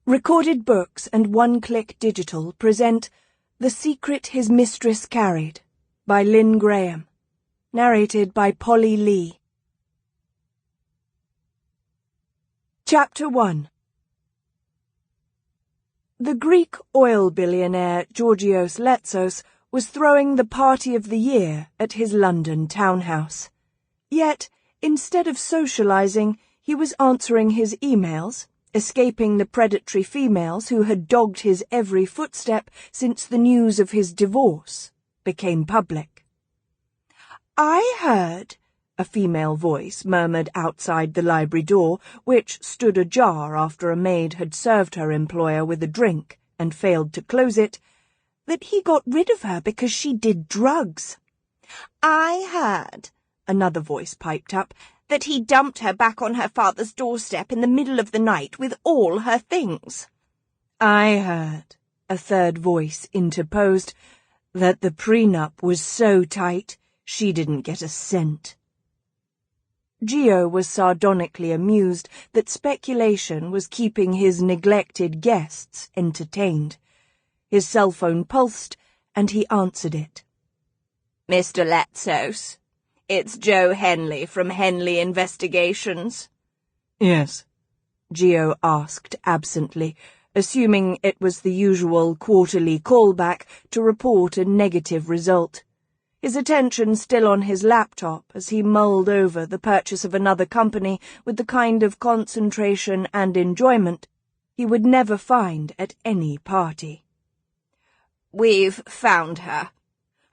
Recorded Books and One-Click Digital present The Secret His Mistress Carried by Lynne Graham. Narrated by Polly Lee. Chapter 1. The Greek oil billionaire Giorgios Letsos was throwing the party of the year at his London townhouse. Yet, instead of socializing, he was answering his emails, escaping the predatory females who had dogged his every footstep since the news of his divorce became public. "I heard," a female voice murmured outside the library door, which stood ajar after a maid had served her employer with a drink and failed to close it, "that he got rid of her because she did drugs." "I heard," another voice piped up, "that he dumped her back on her father's doorstep in the middle of the night with all her things." "I heard," a third voice interposed, "that the prenup was so tight she didn't get a cent." Gio was sardonically amused that speculation was keeping his neglected guests entertained. His cell phone pulsed, and he answered it. "Mr. Letsos, it's Joe Henley from Henley Investigations." "Yes," Gio asked absently, assuming it was the usual quarterly callback to report a negative result. His attention still on his laptop as he mulled over the purchase of another company with the kind of concentration and enjoyment he would never find at any party. "We've found her.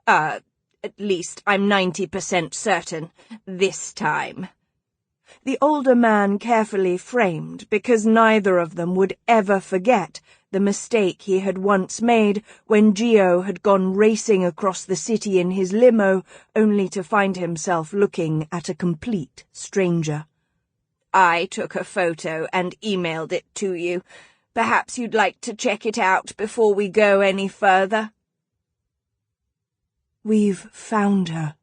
At least I'm 90% certain, this time." The older man carefully framed because neither of them would ever forget the mistake he had once made when Gio had gone racing across the city in his limo only to find himself looking at a complete stranger. "I took a photo and emailed it to you. Perhaps you'd like to check it out before we go any further." "We've found her."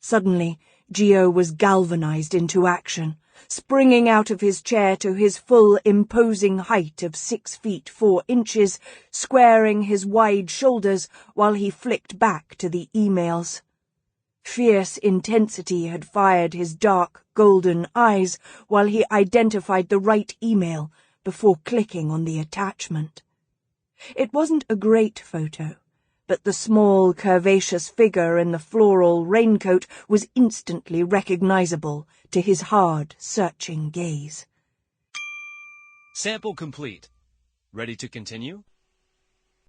Suddenly, Gio was galvanized into action, springing out of his chair to his full imposing height of 6 feet 4 inches, squaring his wide shoulders while he flicked back to the emails. Fierce intensity had fired his dark, golden eyes while he identified the right email before clicking on the attachment. It wasn't a great photo, but the small, curvaceous figure in the floral raincoat was instantly recognizable to his hard, searching gaze. Sample complete. Ready to continue?